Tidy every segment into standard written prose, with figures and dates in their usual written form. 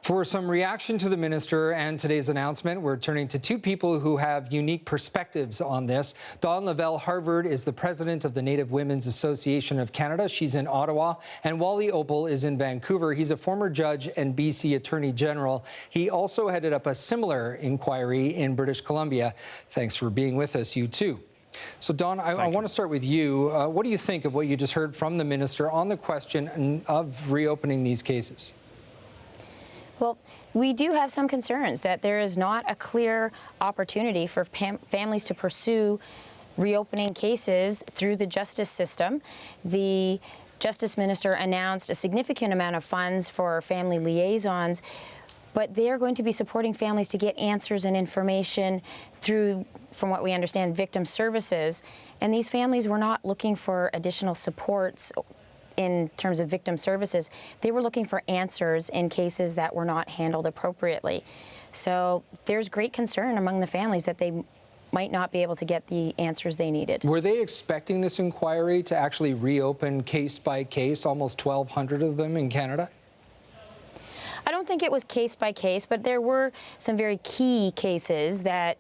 For some reaction to the minister and today's announcement, we're turning to two people who have unique perspectives on this. Dawn Lavelle-Harvard is the president of the Native Women's Association of Canada. She's in Ottawa. And Wally Opal is in Vancouver. He's a former judge and BC Attorney General. He also headed up a similar inquiry in British Columbia. Thanks for being with us, you two. So, Dawn, I want to start with you. What do you think of what you just heard from the minister on the question of reopening these cases? Well, we do have some concerns that there is not a clear opportunity for families to pursue reopening cases through the justice system. The Justice Minister announced a significant amount of funds for family liaisons, but they are going to be supporting families to get answers and information through, from what we understand, victim services. And these families were not looking for additional supports in terms of victim services. They were looking for answers in cases that were not handled appropriately. So there's great concern among the families that they might not be able to get the answers they needed. Were they expecting this inquiry to actually reopen case by case, almost 1,200 of them in Canada? I don't think it was case by case, but there were some very key cases that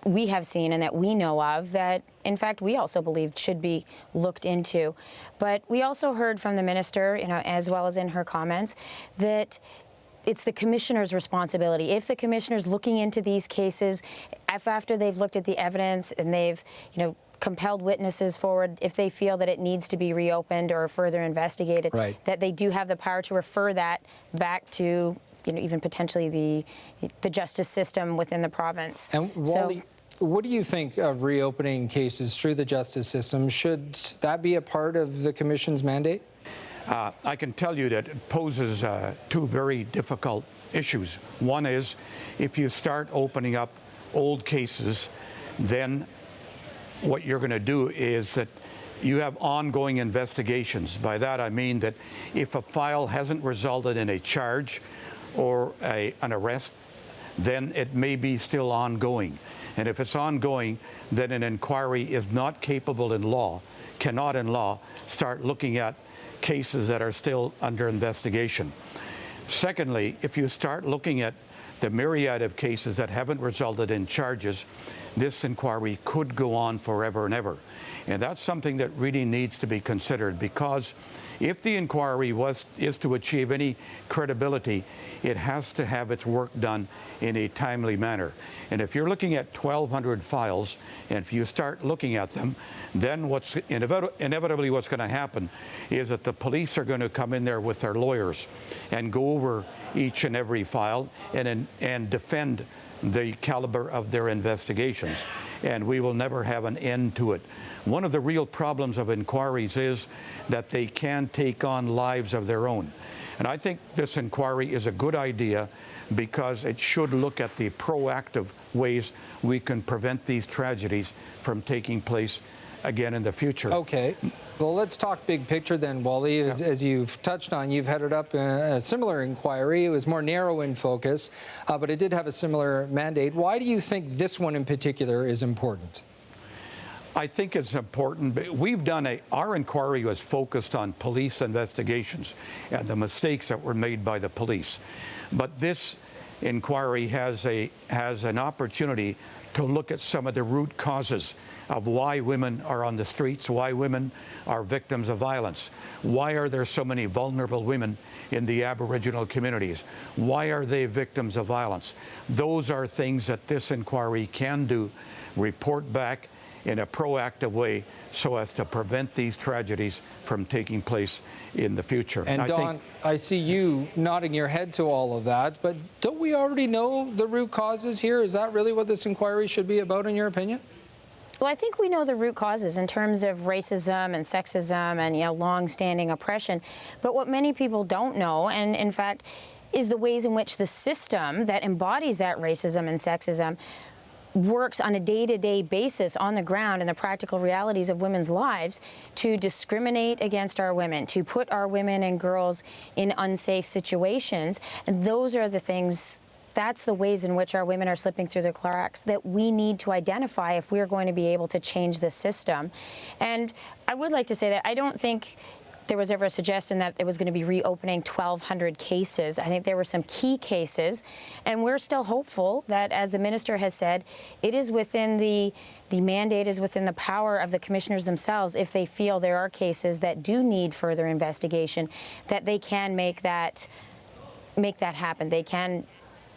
we have seen and that we know of that, in fact, we also believed should be looked into. But we also heard from the minister, as well as in her comments, that it's the commissioner's responsibility. If the commissioner's looking into these cases, if after they've looked at the evidence and they've, compelled witnesses forward, if they feel that it needs to be reopened or further investigated, that they do have the power to refer that back to, even potentially the justice system within the province. And Wally, what do you think of reopening cases through the justice system? Should that be a part of the Commission's mandate? I can tell you that it poses two very difficult issues. One is, if you start opening up old cases, then what you're going to do is that you have ongoing investigations. By that I mean that if a file hasn't resulted in a charge or an arrest, then it may be still ongoing. And if it's ongoing, then an inquiry is not capable in law, cannot in law, start looking at cases that are still under investigation. Secondly, if you start looking at the myriad of cases that haven't resulted in charges, this inquiry could go on forever and ever. And that's something that really needs to be considered, because if the inquiry is to achieve any credibility, it has to have its work done in a timely manner. And if you're looking at 1,200 files, and if you start looking at them, then what's inevitably what's going to happen is that the police are going to come in there with their lawyers and go over each and every file and defend the caliber of their investigations, and we will never have an end to it. One of the real problems of inquiries is that they can take on lives of their own. And I think this inquiry is a good idea because it should look at the proactive ways we can prevent these tragedies from taking place again in the future. Okay. Well, let's talk big picture then, Wally. As you've touched on, you've headed up a similar inquiry. It was more narrow in focus, but it did have a similar mandate. Why do you think this one in particular is important? I think it's important. We've done our inquiry was focused on police investigations and the mistakes that were made by the police. But this inquiry has an opportunity to look at some of the root causes of why women are on the streets, why women are victims of violence. Why are there so many vulnerable women in the Aboriginal communities? Why are they victims of violence? Those are things that this inquiry can do, report back in a proactive way so as to prevent these tragedies from taking place in the future. And Dawn, I see you nodding your head to all of that, but don't we already know the root causes here? Is that really what this inquiry should be about, in your opinion? Well, I think we know the root causes in terms of racism and sexism and, long-standing oppression. But what many people don't know, and in fact, is the ways in which the system that embodies that racism and sexism works on a day-to-day basis on the ground in the practical realities of women's lives to discriminate against our women, to put our women and girls in unsafe situations. And those are the things, that's the ways in which our women are slipping through the cracks that we need to identify if we're going to be able to change the system. And I would like to say that I don't think there was ever a suggestion that it was going to be reopening 1,200 cases. I think there were some key cases, and we're still hopeful that, as the minister has said, it is within the mandate is within the power of the commissioners themselves, if they feel there are cases that do need further investigation, that they can make that happen. They can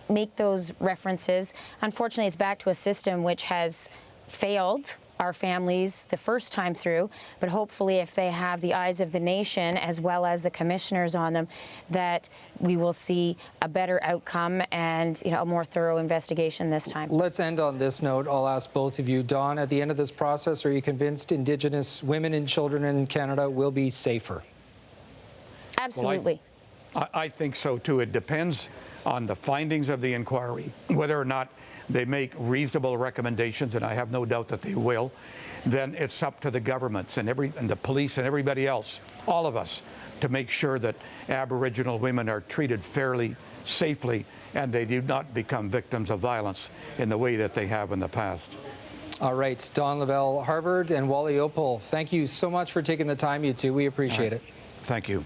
make those references. Unfortunately, it's back to a system which has failed our families the first time through, but hopefully if they have the eyes of the nation as well as the commissioners on them, that we will see a better outcome and a more thorough investigation this time. Let's end on this note. I'll ask both of you. Dawn, at the end of this process, are you convinced Indigenous women and children in Canada will be safer? Absolutely. Well, I think so too. It depends on the findings of the inquiry, whether or not they make reasonable recommendations, and I have no doubt that they will. Then it's up to the governments and the police and everybody else, all of us, to make sure that Aboriginal women are treated fairly, safely, and they do not become victims of violence in the way that they have in the past. All right, Dawn Lavelle Harvard and Wally Opal, thank you so much for taking the time, you two. We appreciate it. Thank you.